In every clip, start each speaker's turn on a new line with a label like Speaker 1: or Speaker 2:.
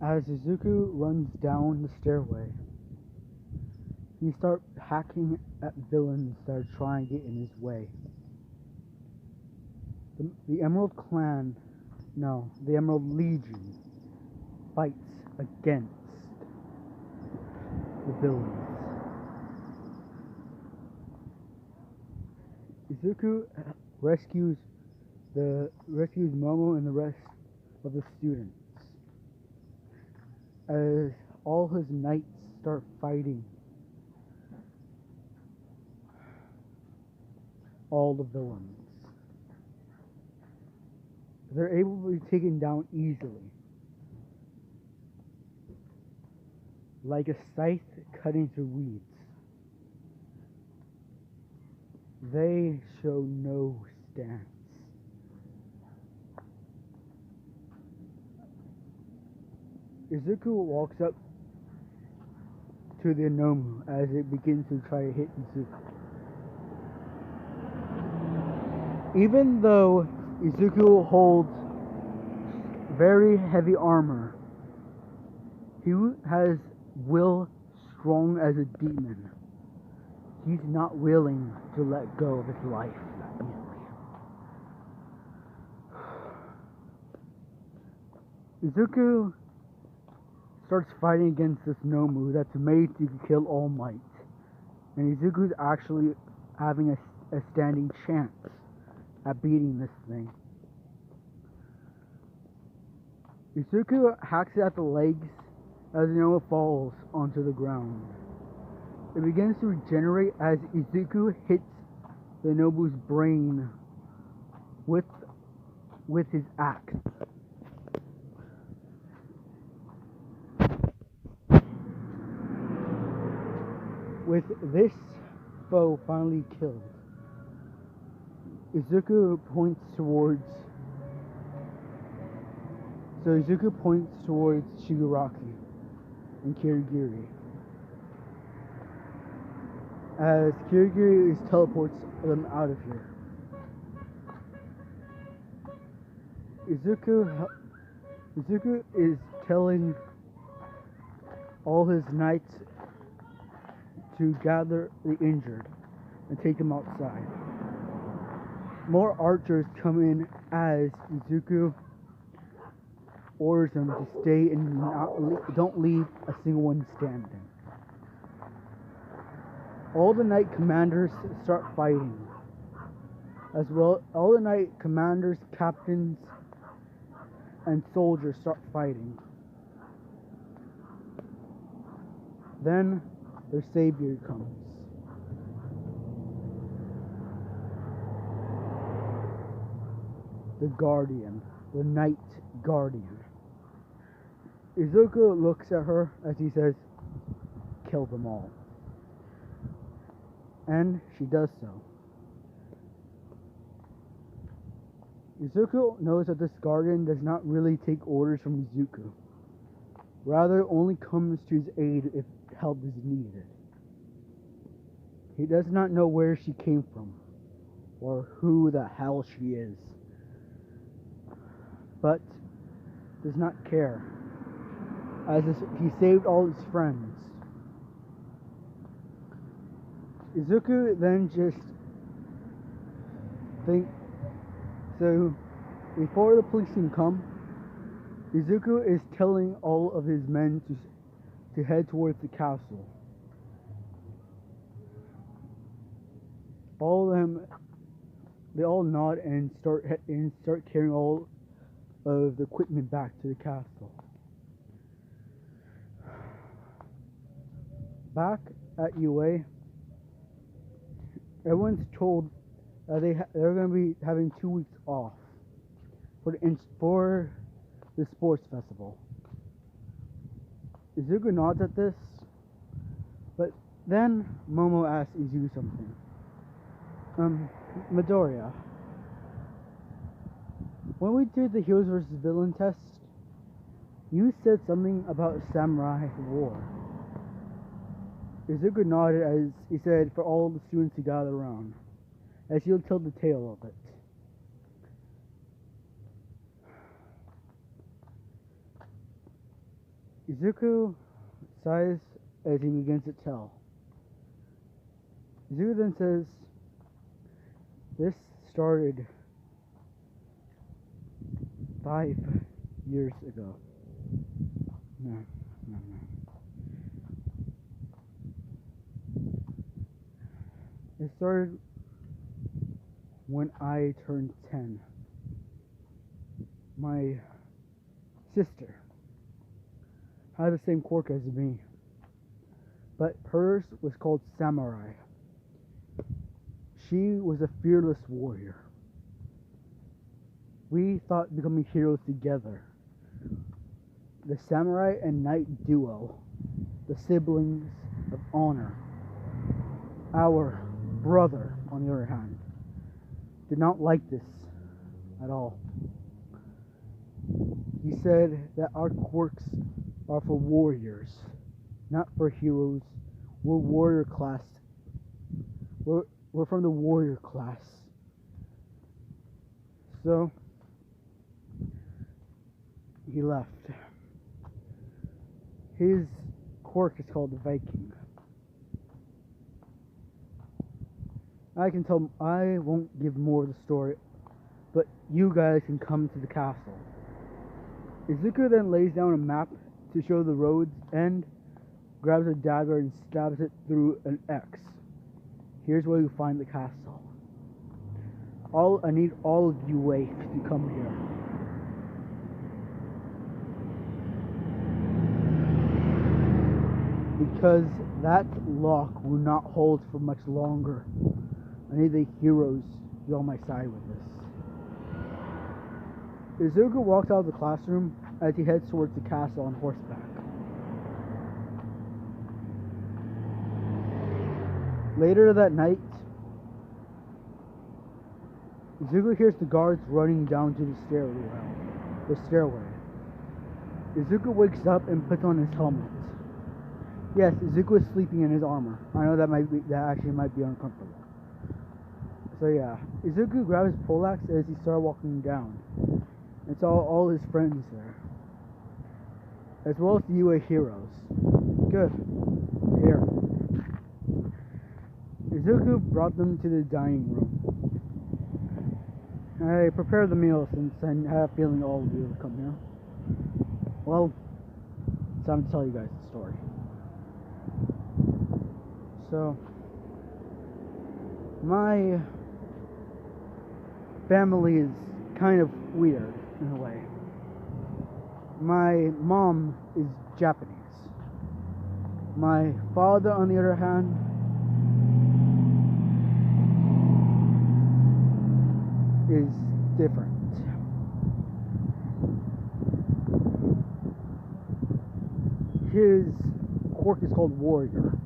Speaker 1: As Izuku runs down the stairway, he starts hacking at villains that are trying to get in his way. The Emerald Clan, no, the Emerald Legion fights against the villains. Izuku rescues Momo and the rest of the students as all his knights start fighting all the villains. They're able to be taken down easily, like a scythe cutting through weeds. They show no stance. Izuku walks up to the Nomu as it begins to try to hit Izuku. Even though Izuku holds very heavy armor, he has will strong as a demon. He's not willing to let go of his life that easily. Izuku starts fighting against this Nomu that's made to kill All Might, and Izuku's actually having a standing chance at beating this thing. Izuku hacks it at the legs as the Nomu falls onto the ground. It begins to regenerate as Izuku hits the Nobu's brain with his axe. With this foe finally killed, Izuku points towards Shigaraki and Kirigiri, as Kirigiri teleports them out of here. Izuku is telling all his knights to gather the injured and take them outside. More archers come in as Izuku orders them to stay and don't leave a single one standing. All the knight commanders start fighting. As well, all the knight commanders, captains, and soldiers start fighting. Then their savior comes. The Guardian, the Knight Guardian. Izuku looks at her as he says, "Kill them all." And she does so. Izuku knows that this Guardian does not really take orders from Izuku. Rather, only comes to his aid if help is needed. He does not know where she came from, or who the hell she is, but does not care, as he saved all his friends. Izuku then just so before the police can come, Izuku is telling all of his men to head towards the castle. All of them, they all nod and start carrying all of the equipment back to the castle. Back at UA, everyone's told that they're going to be having 2 weeks off for the sports festival. Izuku nods at this, but then Momo asks Izuku something. Midoriya, when we did the Heroes vs. Villain test, you said something about samurai war. Izuku nodded as he said for all the students to gather around, as he'll tell the tale of it. Izuku sighs as he begins to tell. Izuku then says, "This started 5 years ago." No. It started when I turned 10. My sister had the same quirk as me, but hers was called Samurai. She was a fearless warrior. We thought becoming heroes together. The samurai and knight duo, the siblings of honor. Our brother, on the other hand, did not like this at all. He said that our quirks are for warriors, not for heroes. We're warrior class. We're from the warrior class. So he left. His quirk is called the Viking. I won't give more of the story, but you guys can come to the castle. Izuku then lays down a map to show the road's end, grabs a dagger and stabs it through an X. Here's where you find the castle. I need all of you waifs to come here. Because that lock will not hold for much longer. I need the heroes to be on my side with this. Izuku walks out of the classroom as he heads towards the castle on horseback. Later that night, Izuku hears the guards running down to the stairway. Izuku wakes up and puts on his helmet. Yes, Izuku is sleeping in his armor. I know that actually might be uncomfortable. So yeah, Izuku grabs his poleaxe as he starts walking down, and saw all his friends there, as well as the UA heroes. Good. Here. Izuku brought them to the dining room. I prepared the meal since I have a feeling all of you will come here. Well, it's time to tell you guys the story. So, my family is kind of weird in a way. My mom is Japanese. My father, on the other hand, is different. His quirk is called Warrior.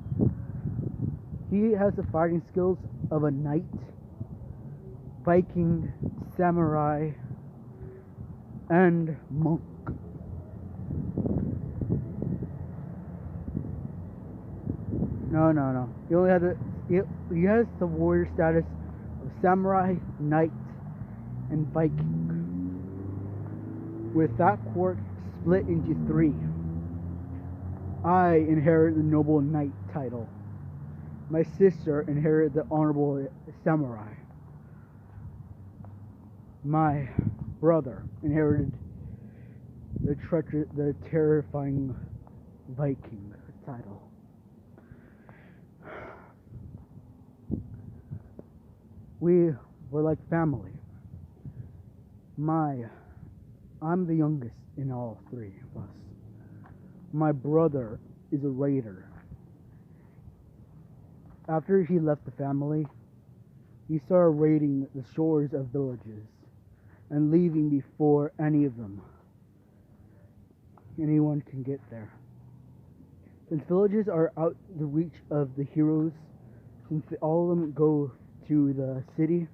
Speaker 1: He has the fighting skills of a knight, Viking, samurai, and monk. No. He has the warrior status of samurai, knight, and Viking, with that quirk split into 3. I inherit the noble knight title. My sister inherited the honorable samurai. My brother inherited the terrifying Viking title. We were like family. I'm the youngest in all 3 of us. My brother is a raider. After he left the family, he started raiding the shores of villages and leaving before anyone can get there. Since villages are out the reach of the heroes, since all of them go to the city,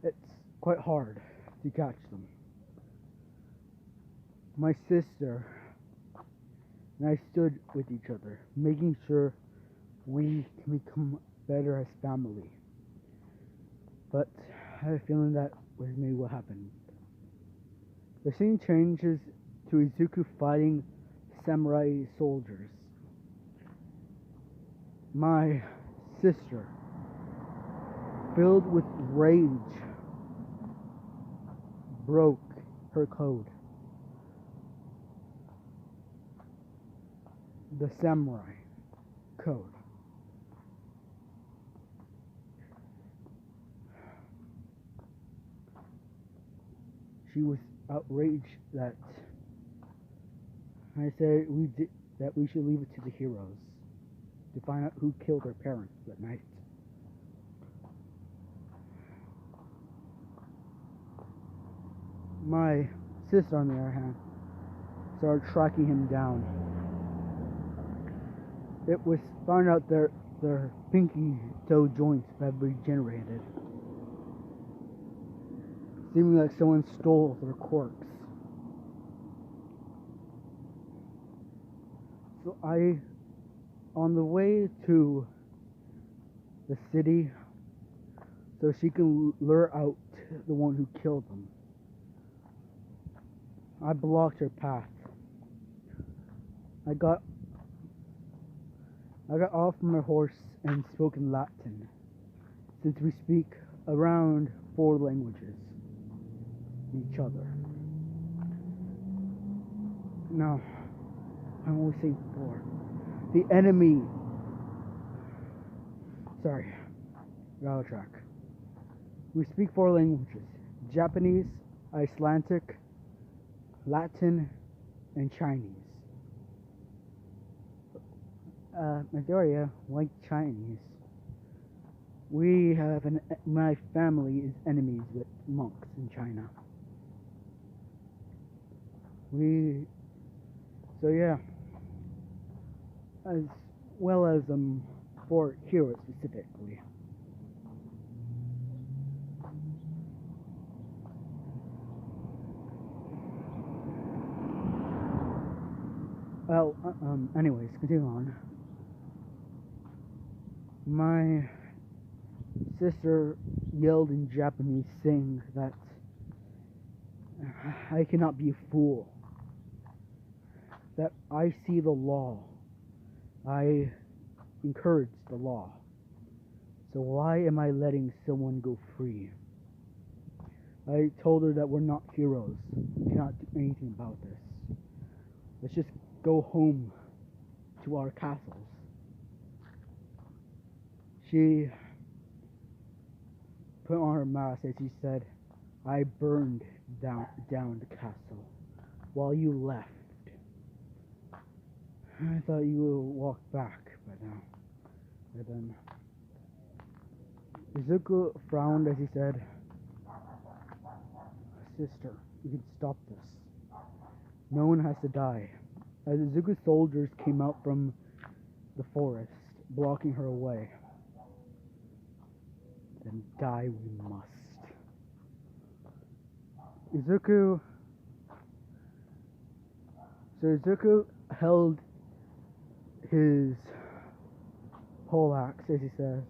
Speaker 1: it's quite hard to catch them. My sister and I stood with each other, making sure we can become better as family. But I have a feeling that was maybe what happened. The scene changes to Izuku fighting samurai soldiers. My sister, filled with rage, broke her code. The samurai code. She was outraged that I said that we should leave it to the heroes to find out who killed her parents that night. My sister, on the other hand, started tracking him down. It was found out their pinky toe joints have regenerated, seeming like someone stole their quirks. So on the way to the city, so she can lure out the one who killed them, I blocked her path. I got off my horse and spoke in Latin, since we speak around 4 languages each other. No, I'm only saying 4. The enemy. Sorry, got off track. We speak 4 languages: Japanese, Icelandic, Latin, and Chinese. Majority like Chinese. My family is enemies with monks in China. So yeah, as well as for heroes specifically. Well, anyways, continue on. My sister yelled in Japanese, saying that I cannot be a fool, that I see the law, I encourage the law, so why am I letting someone go free? I told her that we're not heroes, we cannot do anything about this. Let's just go home to our castles. She put on her mask and she said, I burned down the castle while you left. I thought you would walk back by now. But then Izuku frowned as he said, Sister, you can stop this. No one has to die. As Izuku's soldiers came out from the forest, blocking her away. Then die we must. Izuku held his poleaxe as he says,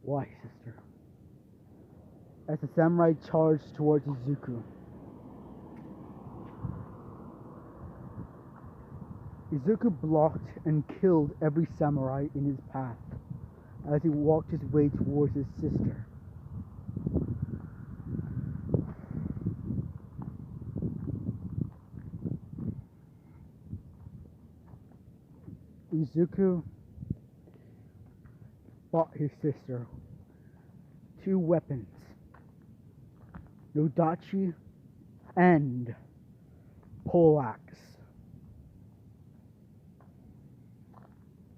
Speaker 1: Why, sister? As the samurai charged towards Izuku. Izuku blocked and killed every samurai in his path as he walked his way towards his sister. Izuku fought his sister. 2 weapons, Nodachi and poleaxe,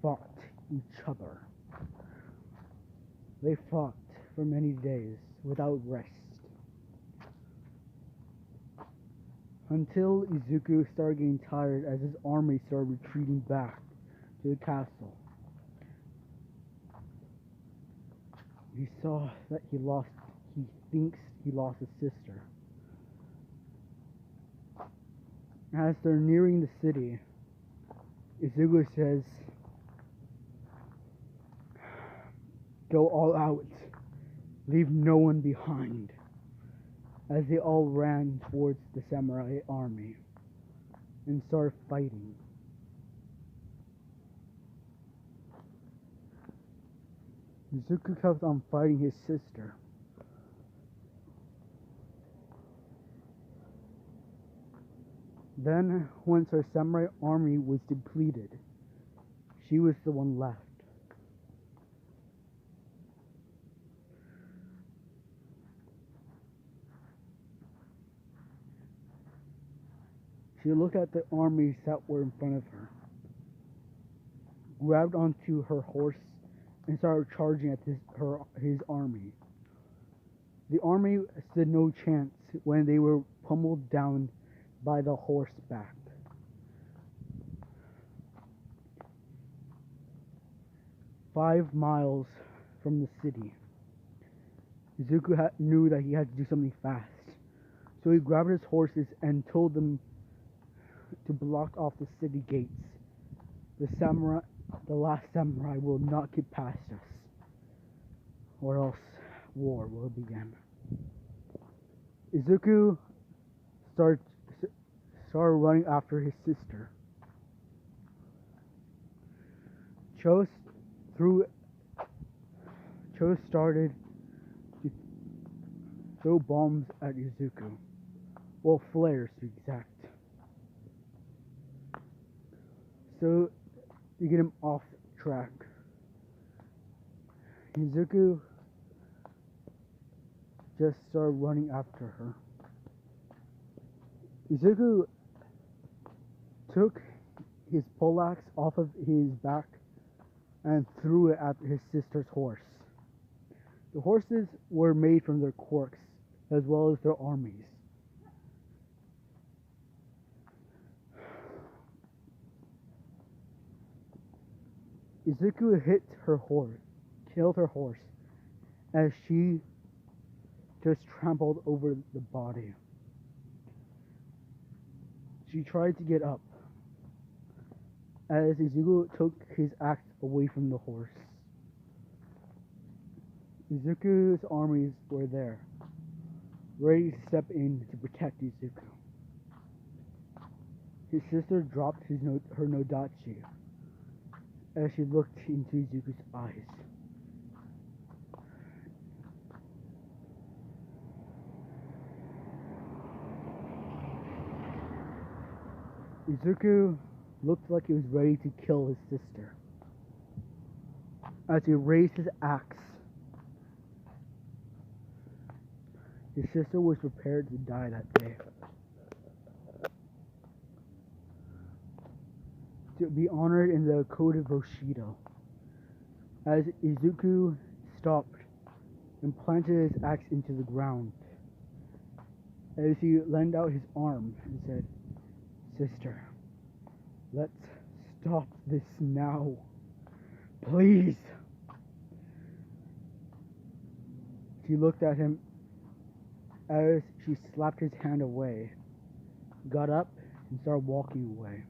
Speaker 1: fought each other. They fought for many days without rest, until Izuku started getting tired as his army started retreating back to the castle. He saw that he thinks he lost his sister. As they're nearing the city, Izuku says, Go all out, leave no one behind, as they all ran towards the samurai army. and started fighting. Izuku kept on fighting his sister. Then, once her samurai army was depleted, she was the one left. She looked at the armies that were in front of her, grabbed onto her horse, and started charging at his army. The army stood no chance when they were pummeled down by the horseback. "5 miles from the city, Izuku knew that he had to do something fast, so he grabbed his horses and told them to block off the city gates. The last samurai will not get past us, or else war will begin." Izuku started running after his sister. Cho started to throw bombs at Izuku. Well, flares to be exact. So, to get him off track. Izuku just started running after her. Izuku took his poleaxe off of his back and threw it at his sister's horse. The horses were made from their quirks as well as their armies. Izuku hit her horse, killed her horse, as she just trampled over the body. She tried to get up, as Izuku took his axe away from the horse. Izuku's armies were there, ready to step in to protect Izuku. His sister dropped her nodachi as she looked into Izuku's eyes. Izuku looked like he was ready to kill his sister. As he raised his axe, his sister was prepared to die that day. To be honored in the Code of Bushido. As Izuku stopped and planted his axe into the ground, as he lent out his arm and said, "Sister, let's stop this now, please." She looked at him as she slapped his hand away, got up, and started walking away.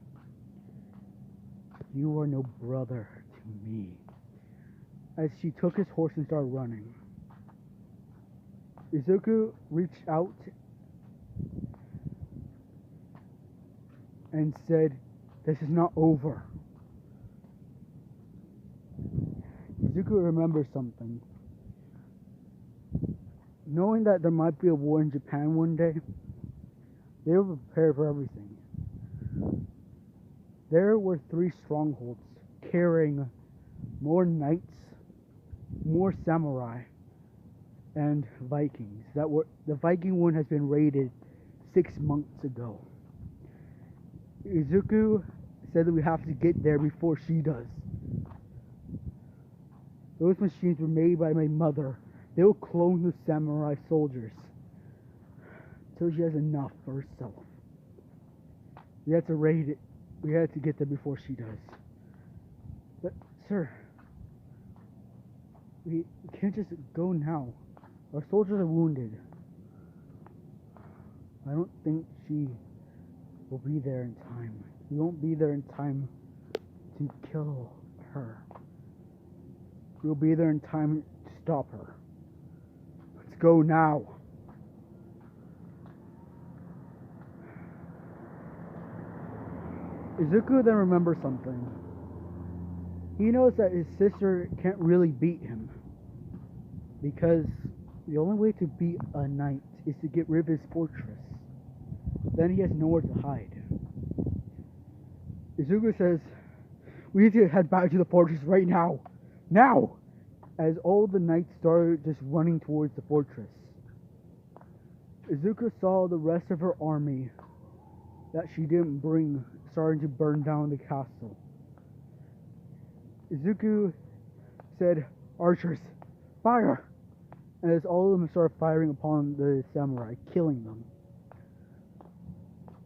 Speaker 1: "You are no brother to me." As she took his horse and started running, Izuku reached out and said, "This is not over." Izuku remembers something. Knowing that there might be a war in Japan one day, they were prepared for everything. There were 3 strongholds carrying more knights, more samurai, and Vikings. The Viking one has been raided 6 months ago. Izuku said that we have to get there before she does. Those machines were made by my mother. They will clone the samurai soldiers until she has enough for herself. We had to raid it. We had to get there before she does. But, sir, we can't just go now. Our soldiers are wounded. I don't think she will be there in time. We won't be there in time to kill her. We'll be there in time to stop her. Let's go now. Izuku then remembers something. He knows that his sister can't really beat him, because the only way to beat a knight is to get rid of his fortress. Then he has nowhere to hide. Izuku says, "We need to head back to the fortress right now! Now!" As all the knights started just running towards the fortress. Izuku saw the rest of her army that she didn't bring starting to burn down the castle. Izuku said, "Archers, fire!" And as all of them started firing upon the samurai, killing them.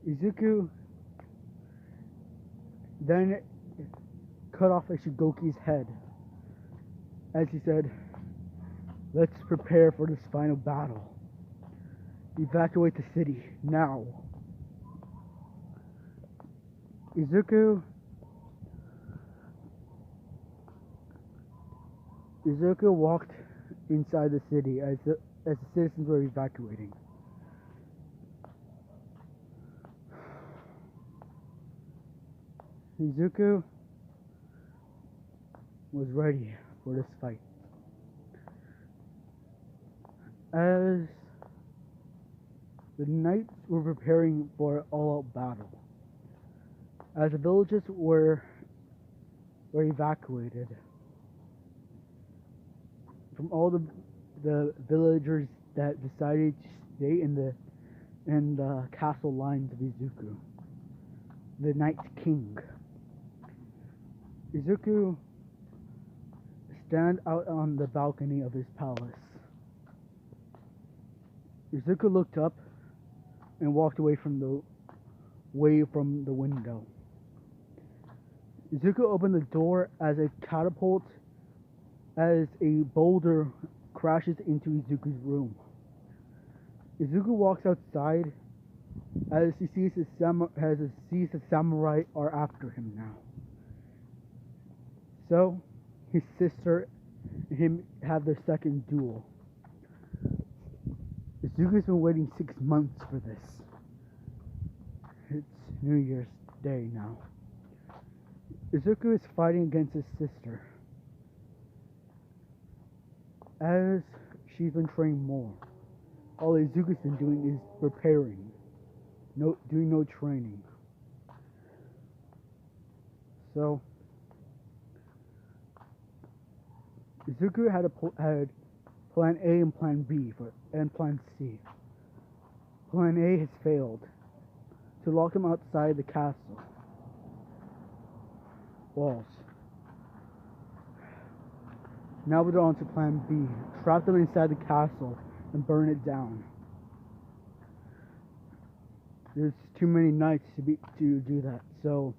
Speaker 1: Izuku then cut off Ishigoki's head as he said, "Let's prepare for this final battle. Evacuate the city, now." Izuku walked inside the city as the citizens were evacuating. Izuku was ready for this fight. As the knights were preparing for an all-out battle, as the villages were evacuated from all the villagers that decided to stay in the castle lines of Izuku, the Night King. Izuku stand out on the balcony of his palace. Izuku looked up and walked away from the window. Izuku opened the door as a boulder crashes into Izuku's room. Izuku walks outside as he sees the samurai are after him now. So, his sister and him have their second duel. Izuku's been waiting 6 months for this. It's New Year's Day now. Izuku is fighting against his sister, as she's been training more. All Izuku's been doing is preparing, doing no training. So, Izuku had Plan A and Plan B and Plan C. Plan A has failed, to lock him outside the castle walls. Now we're on to Plan B. Trap them inside the castle and burn it down. There's too many knights to do that, so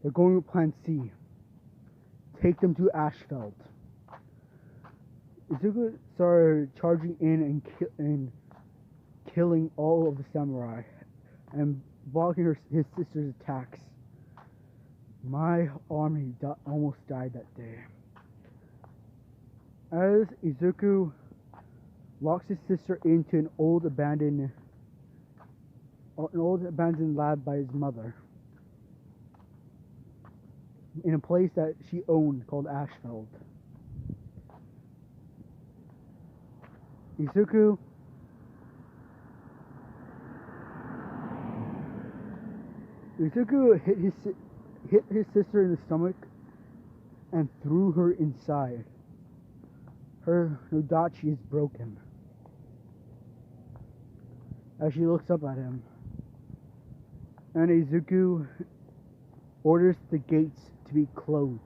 Speaker 1: they're going with Plan C. Take them to Ashfeld. Izuku started charging in and killing all of the samurai and blocking his sister's attacks. My army almost died that day. As Izuku locks his sister into an old abandoned lab by his mother, in a place that she owned called Ashfeld. Izuku hit his sister in the stomach and threw her inside. Her Nodachi is broken. As she looks up at him, and Izuku orders the gates to be closed.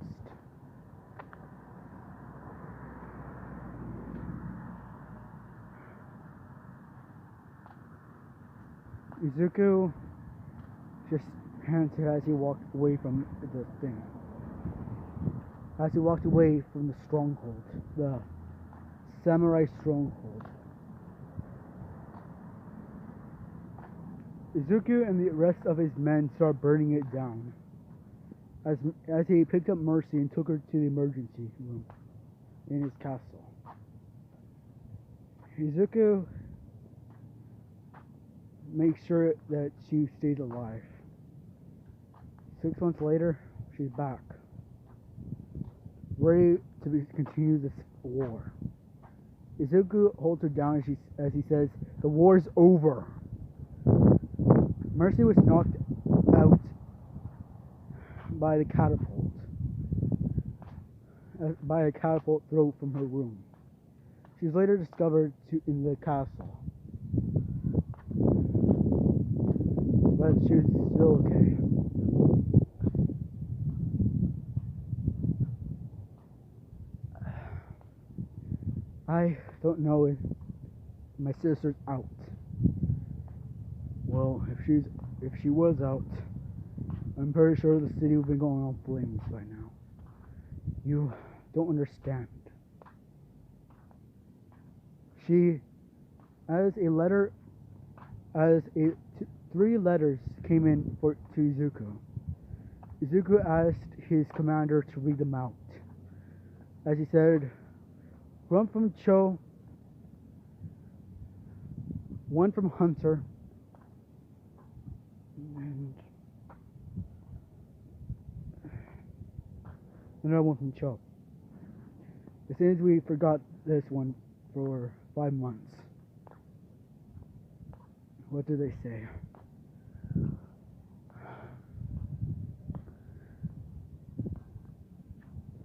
Speaker 1: Izuku just panted as he walked away from the thing. As he walked away from the stronghold, the samurai stronghold. Izuku and the rest of his men start burning it down. As he picked up Mercy and took her to the emergency room in his castle. Izuku makes sure that she stays alive. 6 months later, she's back, ready to continue this war. Izuku holds her down as he says, "The war's over." Mercy was knocked out by a catapult thrown from her room. She was later discovered in the castle, but she was still okay. I don't know if my sister's out. Well, if she was out, I'm pretty sure the city would be going on flames by now. You don't understand. She, three letters came in to Izuku. Izuku asked his commander to read them out. As he said, one from Cho, one from Hunter, and another one from Cho. It seems we forgot this one for 5 months. What do they say?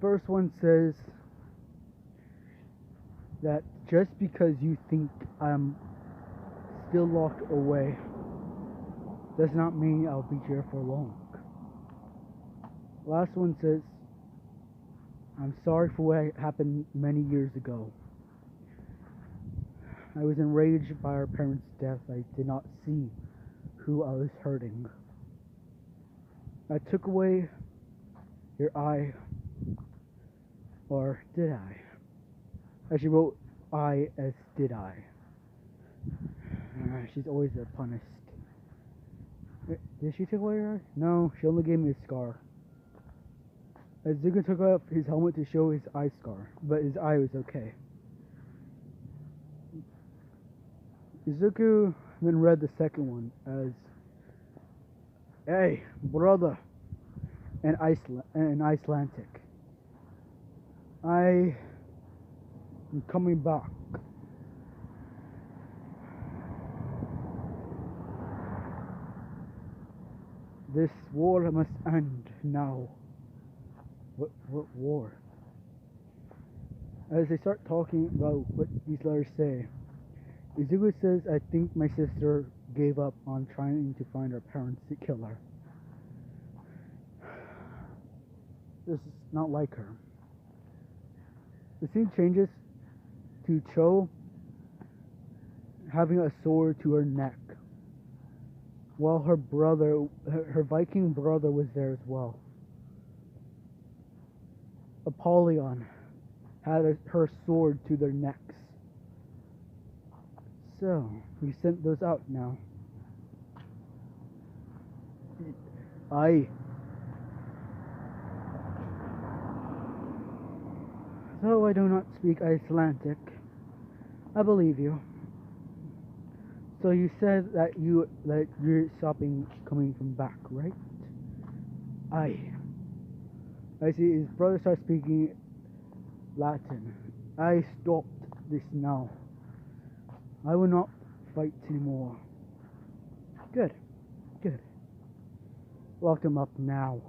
Speaker 1: First one says that just because you think I'm still locked away does not mean I'll be here for long. Last one says, I'm sorry for what happened many years ago. I was enraged by our parents' death. I did not see who I was hurting. I took away your eye, or did I? As she wrote I as did I. She's always punished. Did she take away her eye? No, she only gave me a scar. As Izuku took off his helmet to show his eye scar, but his eye was okay. Izuku then read the second one as, "Hey, brother," in Icelandic. I am coming back. This war must end now. What war? As they start talking about what these letters say, Izuku says, I think my sister gave up on trying to find her parents to kill her. This is not like her. The scene changes to Cho having a sword to her neck, while her Viking brother was there as well. Apollyon had her sword to their necks. So, we sent those out now. Though I do not speak Icelandic, I believe you. So you said that you're stopping coming from back, right? I see his brother starts speaking Latin. I stopped this now. I will not fight anymore. Good. Lock him up now.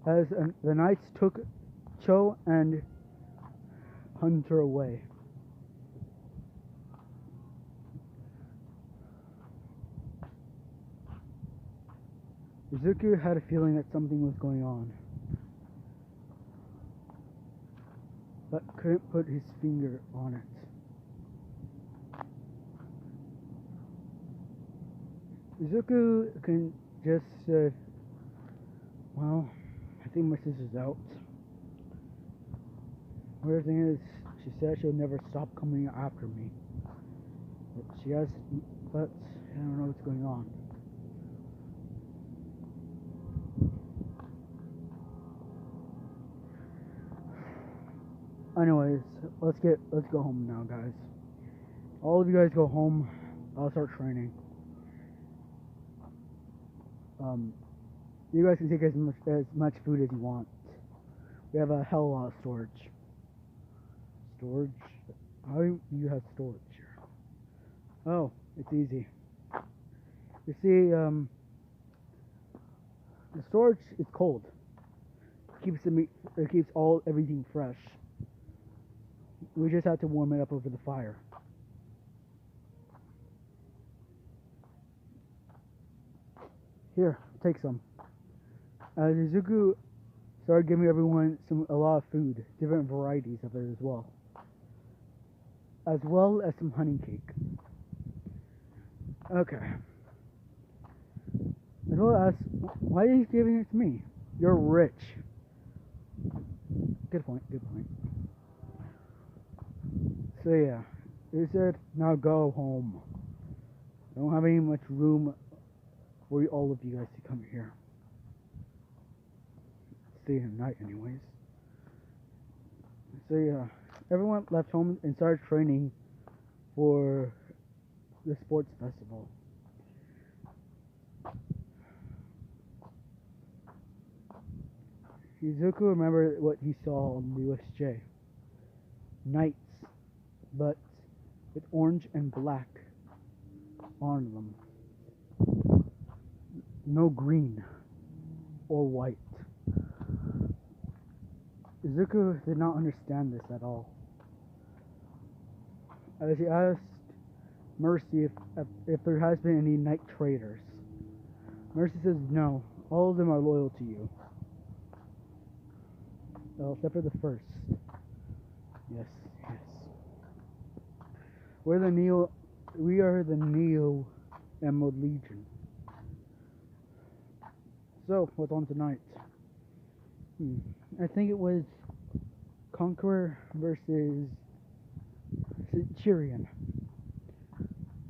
Speaker 1: As the knights took Cho and Hunter away. Izuku had a feeling that something was going on, but couldn't put his finger on it. Izuku can just say, well, I think my sister's out. Weird thing is, she said she'll never stop coming after me. But I don't know what's going on. Anyways, let's go home now, guys. All of you guys go home. I'll start training. You guys can take as much food as you want. We have a hell of a lot of storage. Storage? How do you have storage here? Oh, it's easy. You see, the storage is cold. It keeps everything fresh. We just have to warm it up over the fire. Here, take some. Izuku started giving everyone a lot of food, different varieties of it as well as some honey cake. Okay. As well as, why are you giving it to me? You're rich. Good point, good point. So yeah, he said, now go home. I don't have any much room for all of you guys to come here. Stay at night anyways. So yeah, everyone left home and started training for the sports festival. Izuku remembered what he saw on the USJ. Knights, but with orange and black on them. No green or white. Izuku did not understand this at all. As he asked Mercy if there has been any knight traitors. Mercy says no, all of them are loyal to you. Well, except for the first. Yes. We are the Neo Emerald Legion. So, what's on tonight? I think it was Conqueror versus Centurion.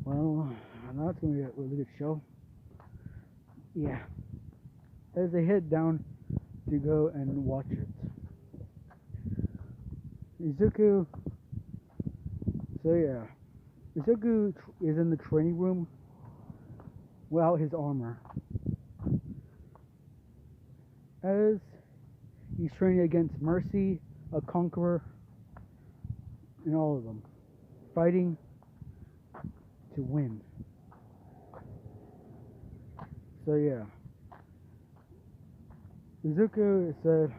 Speaker 1: Well, that's going to be a really good show. Yeah. As they head down to go and watch it. Izuku. So yeah. Izuku is in the training room without his armor. As he's training against Mercy, a Conqueror, and all of them. Fighting to win. So yeah. Izuku said,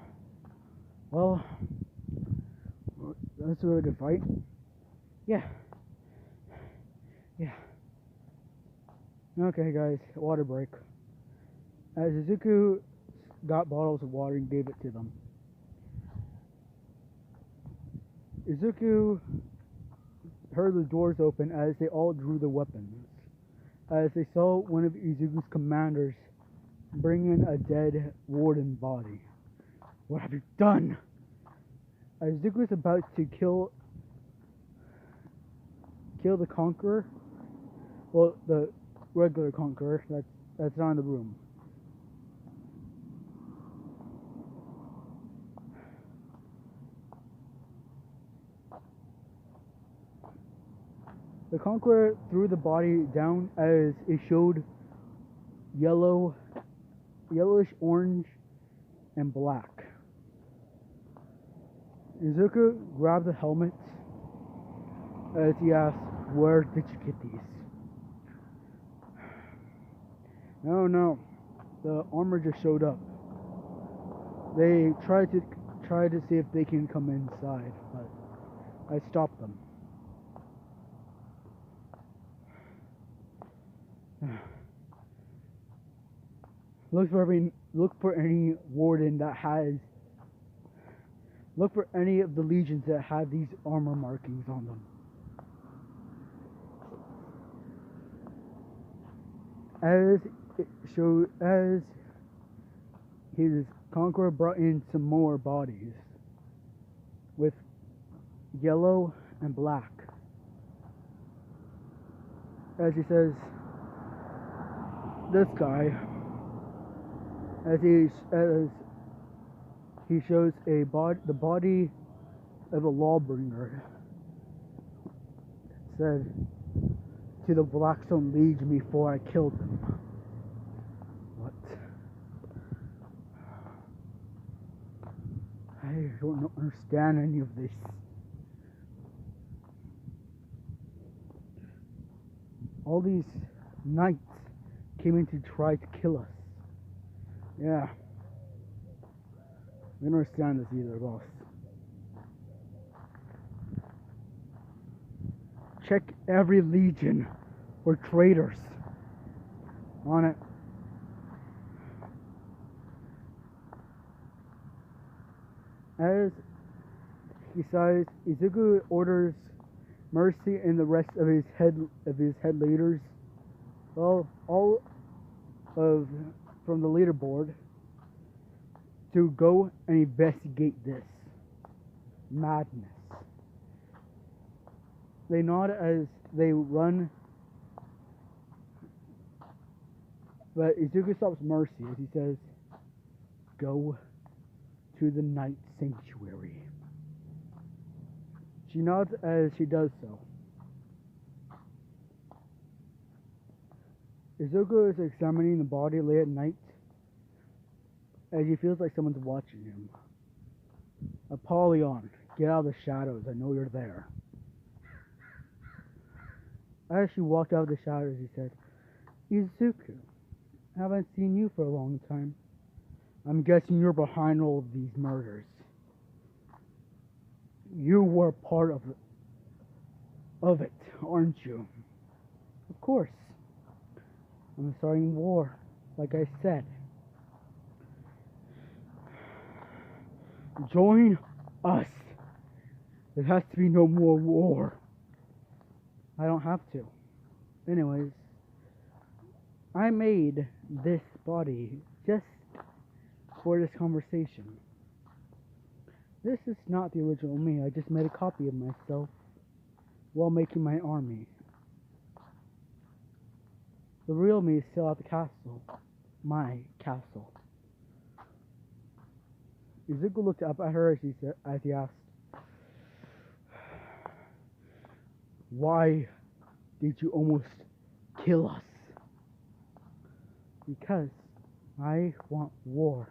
Speaker 1: well, that's a really good fight. Yeah. Okay guys, water break. As Izuku got bottles of water and gave it to them. Izuku heard the doors open as they all drew their weapons. As they saw one of Izuku's commanders bring in a dead warden body. What have you done? As Izuku is about to kill the Conqueror, well, the regular Conqueror that's not in the room. The Conqueror threw the body down as it showed yellowish orange and black. Izuku grabbed the helmet as he asked, where did you get these? No, the armor just showed up. They tried to see if they can come inside, but I stopped them. Look for any warden that has. Look for any of the legions that have these armor markings on them. As his Conqueror brought in some more bodies with yellow and black. As he says, this guy, as he shows the body of a lawbringer, said to the Blackstone Legion before I killed him. What? I don't understand any of this. All these knights came in to try to kill us. Yeah. We don't understand this either, boss. Check every legion for traitors. On it. As he says, Izuku orders Mercy and the rest of his head leaders, well, all of from the leaderboard, to go and investigate this madness. They nod as they run, but Izuku stops Mercy as he says, "Go to the night sanctuary." She nods as she does so. Izuku is examining the body late at night as he feels like someone's watching him. Apollyon, get out of the shadows, I know you're there. As she walked out of the shadows, he said, Izuku, haven't seen you for a long time. I'm guessing you're behind all of these murders. You were part of it, aren't you? Of course. I'm starting war, like I said. Join us. There has to be no more war. I don't have to. Anyways, I made this body just for this conversation. This is not the original me. I just made a copy of myself while making my army. The real me is still at the castle. My castle. Izuku looked up at her as he asked, "Why did you almost kill us?" Because I want war.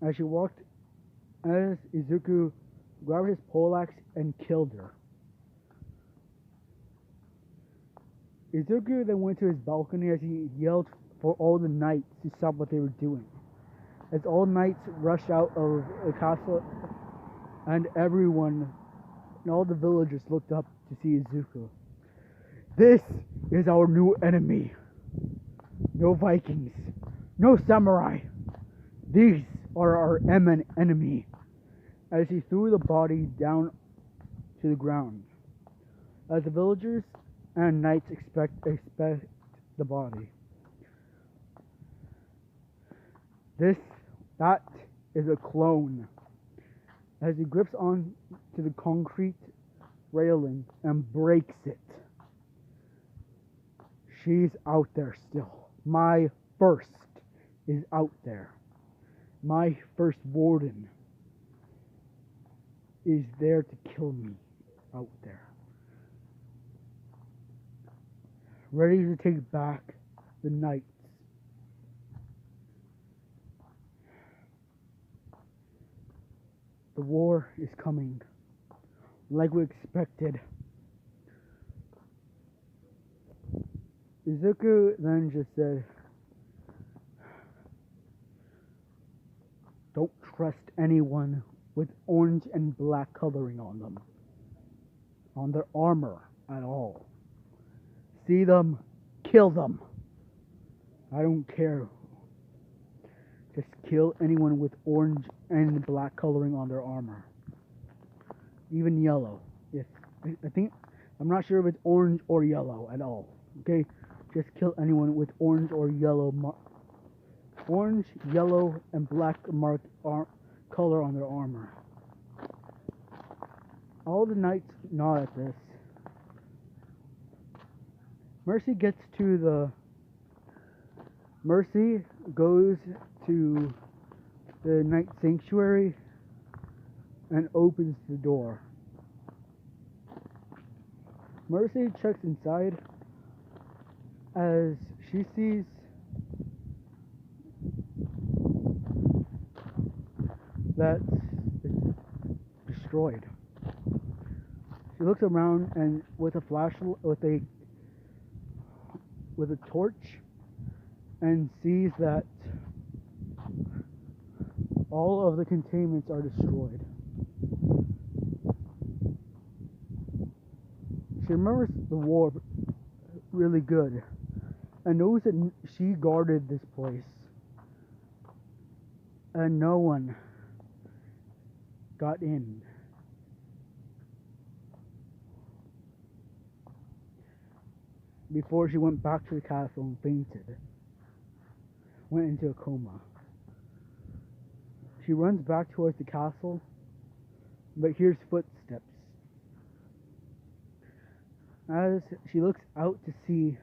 Speaker 1: As Izuku grabbed his poleaxe and killed her. Izuku then went to his balcony as he yelled for all the knights to stop what they were doing. As all knights rushed out of the castle, and everyone and all the villagers looked up to see Izuku. This is our new enemy. No Vikings, no samurai. These are our enemy. As he threw the body down to the ground. As the villagers and knights expect the body. That is a clone. As he grips on to the concrete railing and breaks it. She's out there still. My first is out there. My first warden is there to kill me out there. Ready to take back the knights. The war is coming, like we expected. Izuku then just said, "Don't trust anyone with orange and black coloring on them, on their armor at all. See them, kill them. I don't care. Just kill anyone with orange and black coloring on their armor. Even yellow. Yes, I'm not sure if it's orange or yellow at all. Okay, just kill anyone with orange or yellow, orange, yellow, and black color on their armor." All the knights nod at this. Mercy goes to the night sanctuary and opens the door. Mercy checks inside as she sees that it's destroyed. She looks around and with a torch and sees that all of the containments are destroyed. She remembers the war really good and knows that she guarded this place and no one got in. Before she went back to the castle and fainted, went into a coma. She runs back towards the castle, but hears footsteps. As she looks out to see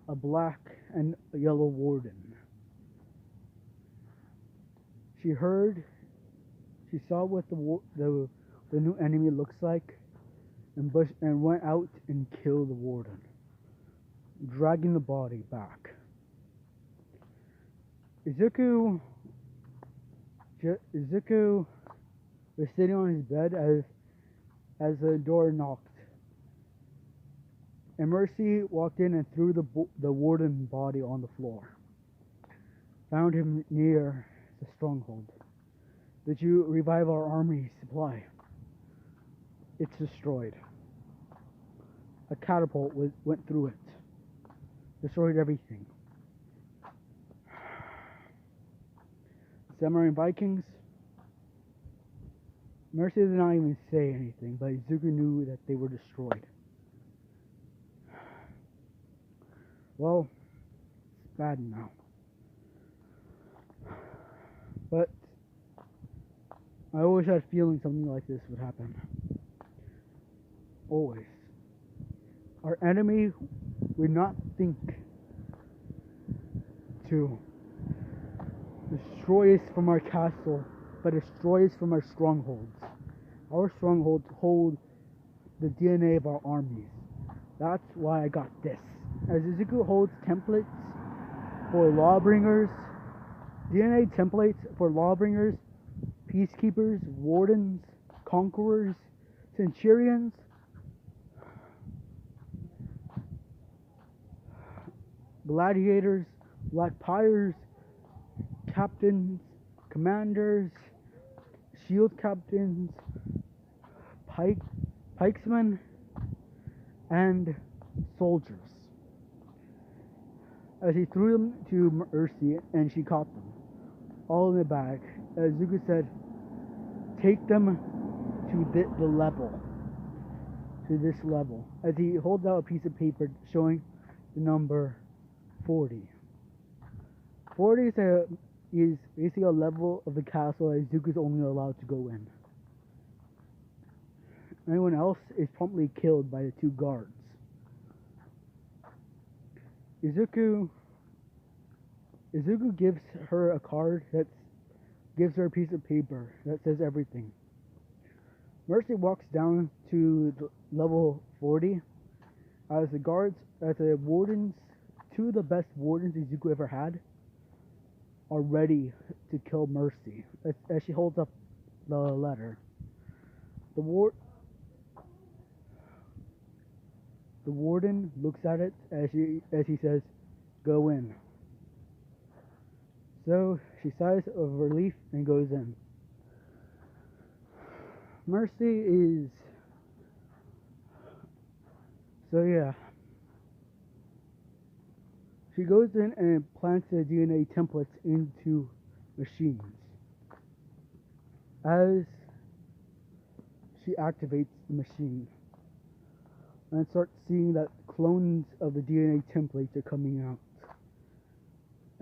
Speaker 1: a black and a yellow warden. She saw what the new enemy looks like, and went out and killed the warden, dragging the body back. Izuku was sitting on his bed as the door knocked, and Mercy walked in and threw the warden body on the floor. Found him near the stronghold. Did you revive our army supply? It's destroyed. A catapult went through it. Destroyed everything. Samurai and Vikings. Mercy did not even say anything, but Izuku knew that they were destroyed. Well, it's bad now. But I always had a feeling something like this would happen. Always. Our enemy would not think to destroy us from our castle, but destroy us from our strongholds. Our strongholds hold the DNA of our armies. That's why I got this. As Izuku holds templates for lawbringers, DNA templates for lawbringers, peacekeepers, wardens, conquerors, centurions, gladiators, black pyres, captains, commanders, shield captains, pikesmen, and soldiers. As he threw them to Mercy and she caught them, all in the bag, as Zuko said, take them to this level, as he holds out a piece of paper showing the number 40. 40 is basically a level of the castle that Izuku's only allowed to go in. Anyone else is promptly killed by the two guards. Izuku gives her a card gives her a piece of paper that says everything. Mercy walks down to level 40 as the wardens, two of the best wardens Izuku ever had, are ready to kill Mercy as she holds up the letter. The warden looks at it as he says, "Go in." So she sighs of relief and goes in. Mercy is... So yeah. She goes in and plants the DNA templates into machines. As she activates the machine, and starts seeing that clones of the DNA templates are coming out.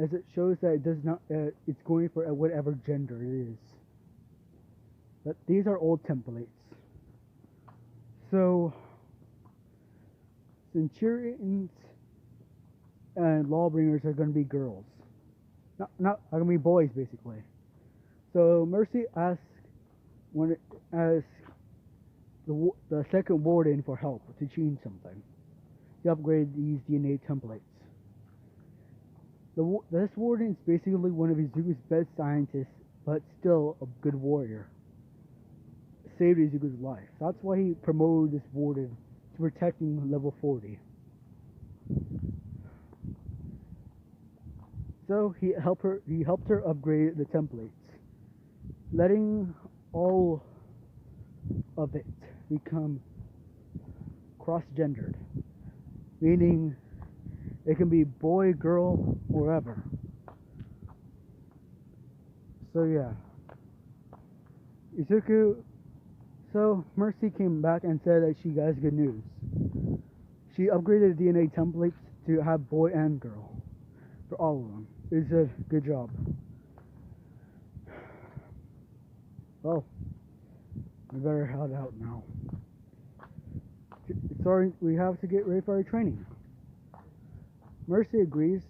Speaker 1: As it shows that it does not, it's going for whatever gender it is. But these are old templates. So, centurions and lawbringers are going to be girls. Not are going to be boys, basically. So, Mercy asks the second warden for help to change something, to upgrade these DNA templates. This warden is basically one of Izuku's best scientists but still a good warrior. Saved Izuku's life. That's why he promoted this warden to protecting level 40. So he helped her upgrade the templates, letting all of it become cross-gendered, meaning it can be boy, girl, wherever. So yeah, Izuku. So Mercy came back and said that she got good news. She upgraded the DNA templates to have boy and girl for all of them. It said, good job. Well, we better head out now. Sorry, we have to get ready for our training. Mercy agrees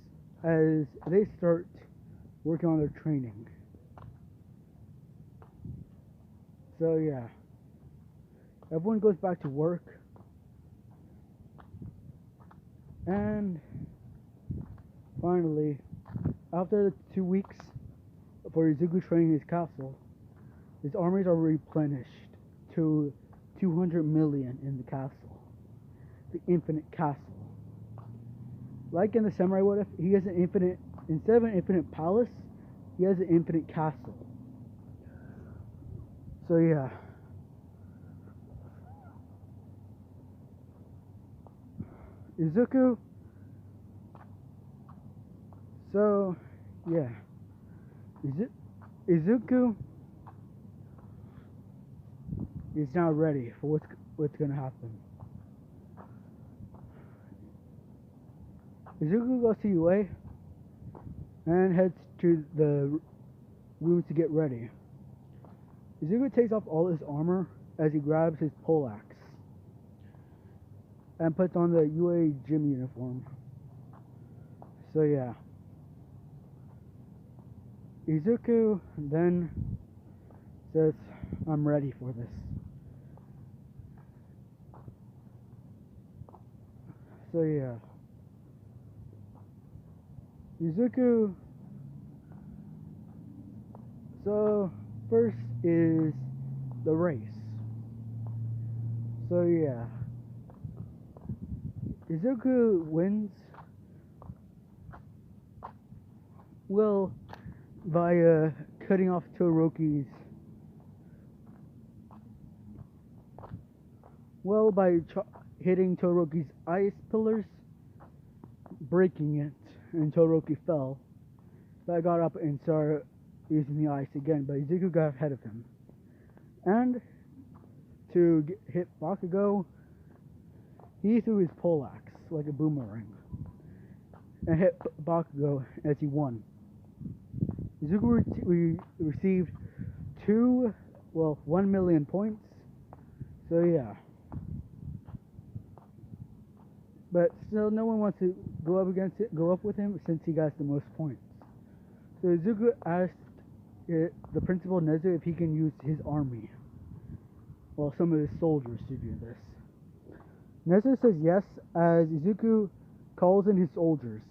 Speaker 1: as they start working on their training. So yeah, everyone goes back to work, and finally, after the 2 weeks for Izuku training his castle, his armies are replenished to 200 million in the castle, the infinite castle. Like in the Samurai What If, he has an infinite, instead of an infinite palace, he has an infinite castle. So yeah. Izuku. So yeah. Izuku is now ready for what's gonna happen. Izuku goes to UA and heads to the room to get ready. Izuku takes off all his armor as he grabs his poleaxe and puts on the UA gym uniform. So yeah. Izuku then says, I'm ready for this. So yeah. Izuku. So first is the race. So yeah. Izuku wins. Well, by cutting off Todoroki's. Well, by hitting Todoroki's ice pillars, breaking it, and Todoroki fell. But I got up and started using the ice again, but Izuku got ahead of him. And to hit Bakugo, he threw his poleaxe like a boomerang and hit Bakugo as he won. Izuku received 1 million points. So yeah. But still, no one wants to go up with him since he got the most points. So Izuku asked the principal Nezu if he can use his army, well, some of his soldiers, to do this. Nezu says yes, as Izuku calls in his soldiers,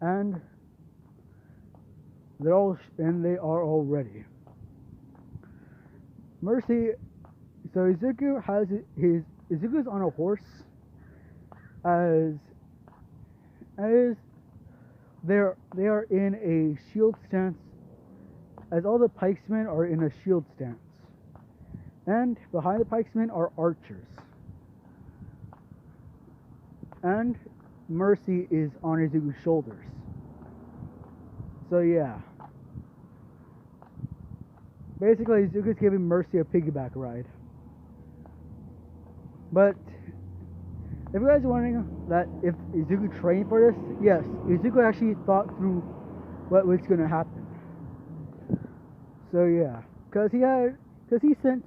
Speaker 1: and they are all ready. Mercy. So Izuku has Izuku's on a horse, as they are in a shield stance, as all the pikesmen are in a shield stance, and behind the pikesmen are archers, and Mercy is on Izuku's shoulders. So yeah, basically Izuku's giving Mercy a piggyback ride. But if you guys are wondering that if Izuku trained for this, yes, Izuku actually thought through what was going to happen. So yeah, because he sent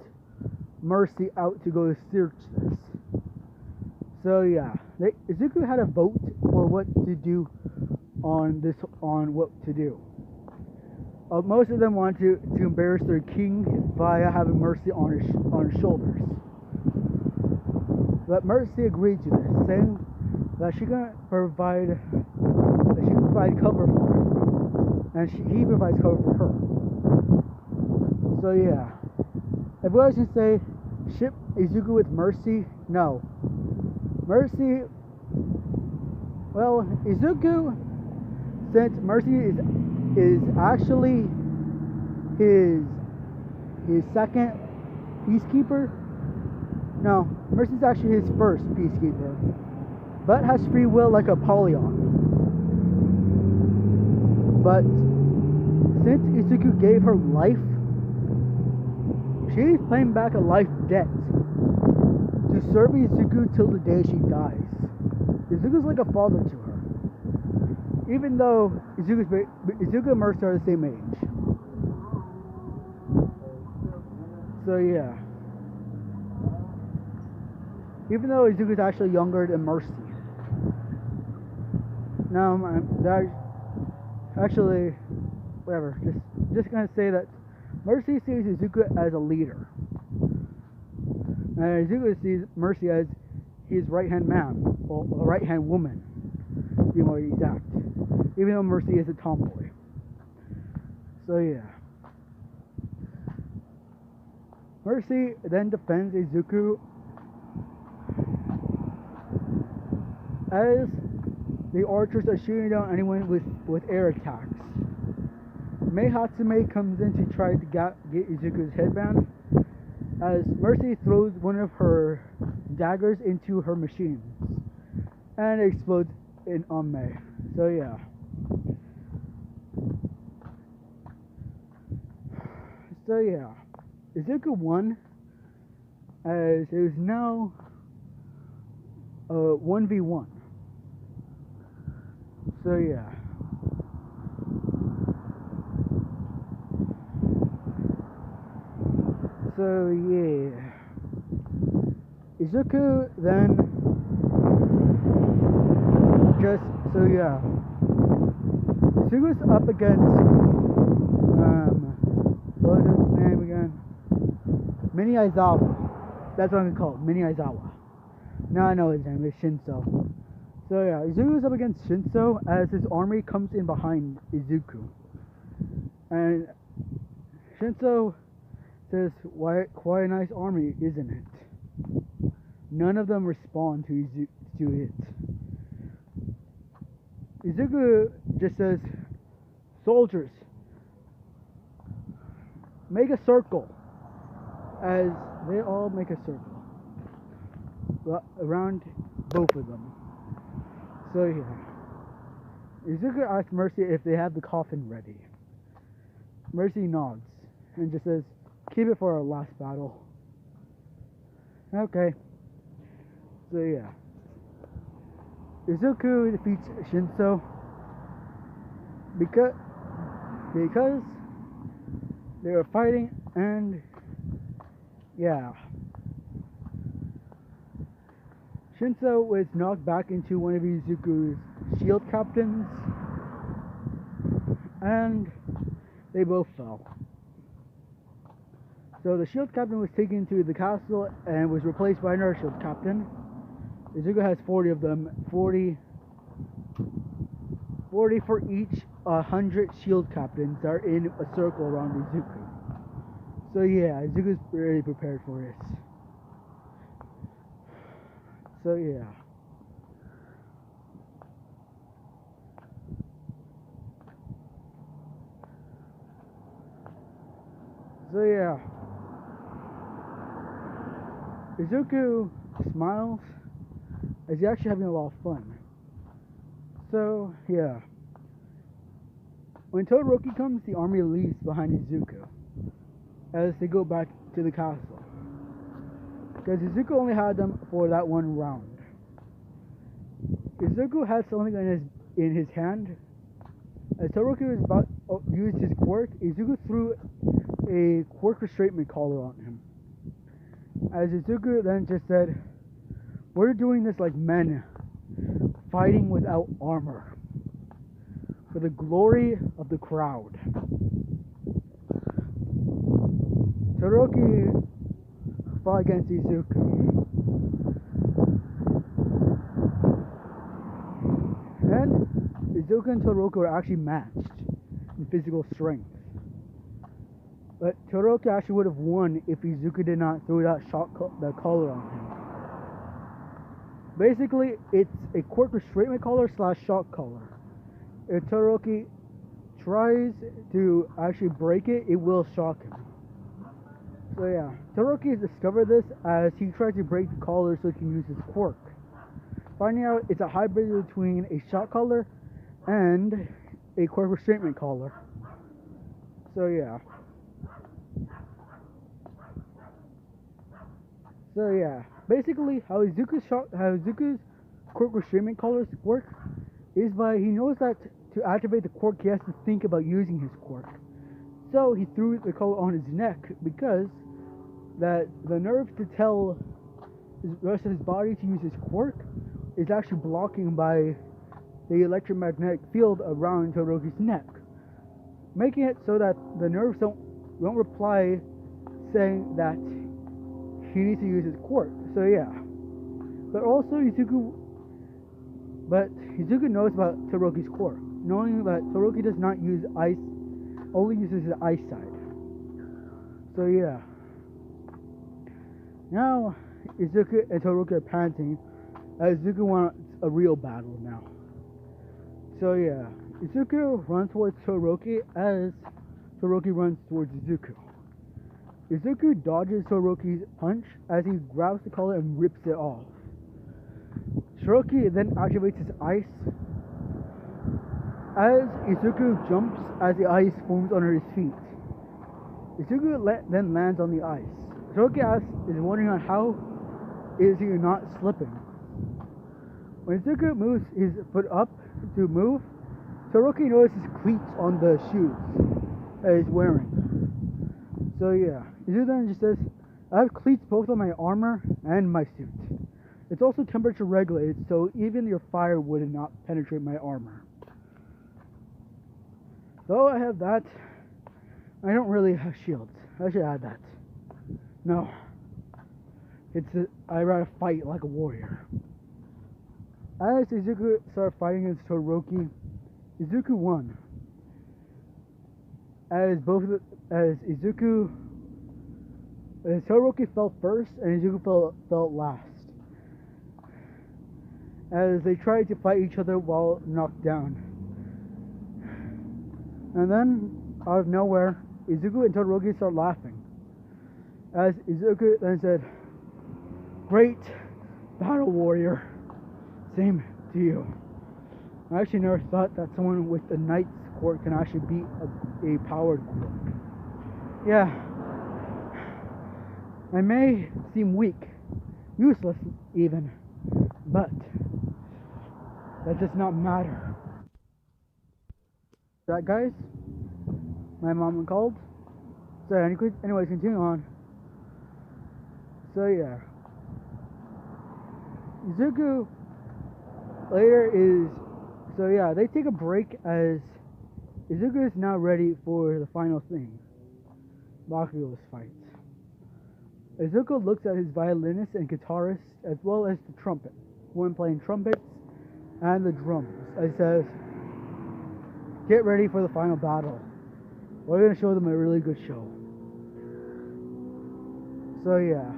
Speaker 1: Mercy out to go search this. So yeah, Izuku had a vote for what to do on what to do. Most of them wanted to embarrass their king via having Mercy on his shoulders. But Mercy agreed to this, saying that she can provide cover for him. and he provides cover for her. So yeah, if I was to say ship Izuku with Mercy, no. Mercy, well, Izuku, since Mercy is actually his second peacekeeper. No, Mercy's actually his first peacekeeper, but has free will like Apollyon. But since Izuku gave her life, she's paying back a life debt to serve Izuku till the day she dies. Izuku's like a father to her, even though Izuku and Mercy are the same age. So yeah, even though Izuku's actually younger than Mercy. Now, that actually, whatever. Just gonna say that Mercy sees Izuku as a leader, and Izuku sees Mercy as his right-hand man, or a right-hand woman, to be more exact. Even though Mercy is a tomboy. So yeah. Mercy then defends Izuku as the archers are shooting down anyone with air attacks. Mei Hatsume comes in to try to get Izuku's headband as Mercy throws one of her daggers into her machines and it explodes on Mei. So yeah. So yeah. Izuku won as it is now 1v1. So yeah. So yeah. Izuku then Izuku's up against what was his name again? Mini Aizawa. That's what I'm gonna call it, Mini Aizawa. Now I know his name is Shinso. So yeah, Izuku's up against Shinso as his army comes in behind Izuku. And Shinso says, quite a nice army, isn't it? None of them respond to it. Izuku just says, soldiers, make a circle. As they all make a circle around both of them. So yeah, Izuku asks Mercy if they have the coffin ready. Mercy nods and just says, keep it for our last battle. Okay. So yeah, Izuku defeats Shinso because they were fighting, and yeah, Shinso was knocked back into one of Izuku's shield captains, and they both fell. So the shield captain was taken to the castle and was replaced by another shield captain. Izuku has 40 of them, 40 for each 100 shield captains that are in a circle around Izuku. So yeah, Izuku's really prepared for this. So yeah. So yeah. Izuku smiles as he's actually having a lot of fun. So yeah. When Todoroki comes, the army leaves behind Izuku as they go back to the castle. Because Izuku only had them for that one round. Izuku had something in his hand. As Todoroki was about to use his quirk, Izuku threw a quirk restrainment collar on him. As Izuku then just said, we're doing this like men, fighting without armor, for the glory of the crowd. Todoroki fought against Izuku. And Izuku and Todoroki were actually matched. and physical strength. But Todoroki actually would have won if Izuku did not throw that the collar on him. Basically, it's a quirk restrainment collar / shock collar. If Todoroki tries to actually break it, it will shock him. So yeah, Todoroki has discovered this as he tried to break the collar so he can use his quirk. Finding out it's a hybrid between a shock collar and a quirk restrainment collar. So yeah. Basically how Izuku's quirk restrainment collars work is by he knows that to activate the quirk he has to think about using his quirk. So he threw the collar on his neck because that the nerve to tell the rest of his body to use his quirk is actually blocking by the electromagnetic field around Todoroki's neck, making it so that the nerves don't reply saying that he needs to use his quirk. So yeah. But also Izuku knows about Todoroki's quirk, knowing that Todoroki does not use ice, only uses his eyesight. So yeah. Now Izuku and Todoroki are panting as Izuku wants a real battle now. So yeah. Izuku runs towards Todoroki as Todoroki runs towards Izuku. Izuku dodges Todoroki's punch as he grabs the collar and rips it off. Todoroki then activates his ice as Izuku jumps as the ice forms under his feet. Izuku then lands on the ice. Todoroki is wondering on how is he not slipping. When Izuku moves his foot up to move, Todoroki notices cleats on the shoes that he's wearing. So yeah, Izuku then just says, I have cleats both on my armor and my suit. It's also temperature regulated, so even your fire would not penetrate my armor. Though I have that, I don't really have shields. I should add that. No. I'd rather fight like a warrior. As Izuku started fighting against Todoroki, Izuku won. As Todoroki fell first and Izuku fell last. As they tried to fight each other while knocked down. And then, out of nowhere, Izuku and Todoroki start laughing. As Izuku then said, "Great battle, warrior. Same to you." I actually never thought that someone with a knight's quirk can actually beat a powered quirk. Yeah. I may seem weak, useless even, but that does not matter. That guys, my mom called. So anyways, continue on. So yeah, Izuku later is. So yeah, they take a break as Izuku is now ready for the final thing, Bakugo's fight. Izuku looks at his violinist and guitarist as well as the trumpet, one playing trumpets and the drums. He says, "Get ready for the final battle. We're going to show them a really good show." So yeah,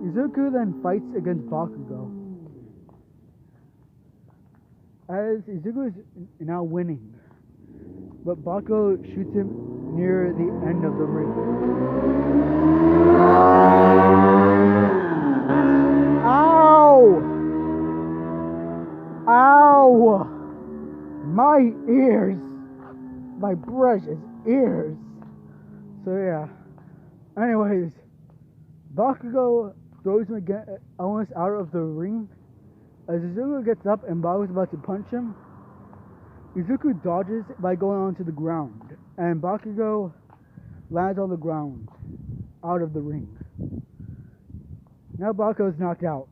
Speaker 1: Izuku then fights against Bakugo. As Izuku is now winning, but Bakugo shoots him near the end of the ring. Ow! Ow! My ears! My precious ears! So yeah. Anyways, Bakugo throws him again, almost out of the ring. As Izuku gets up and Bakugo's about to punch him, Izuku dodges by going onto the ground, and Bakugo lands on the ground, out of the ring. Now Bakugo's knocked out.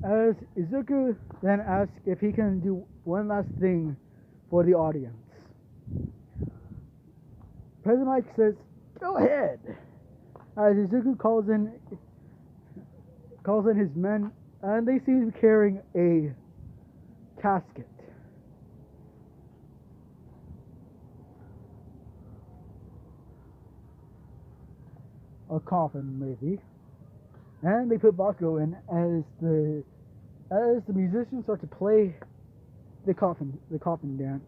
Speaker 1: As Izuku then asks if he can do one last thing for the audience. President Mike says, "Go ahead." As Izuku calls in his men, and they seem to be carrying a casket. a coffin, maybe. And they put Bakugo in as the musicians start to play the coffin dance.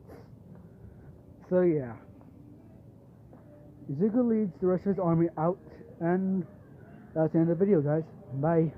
Speaker 1: So yeah, Izuku leads the rest of his army out, and that's the end of the video, guys. Bye.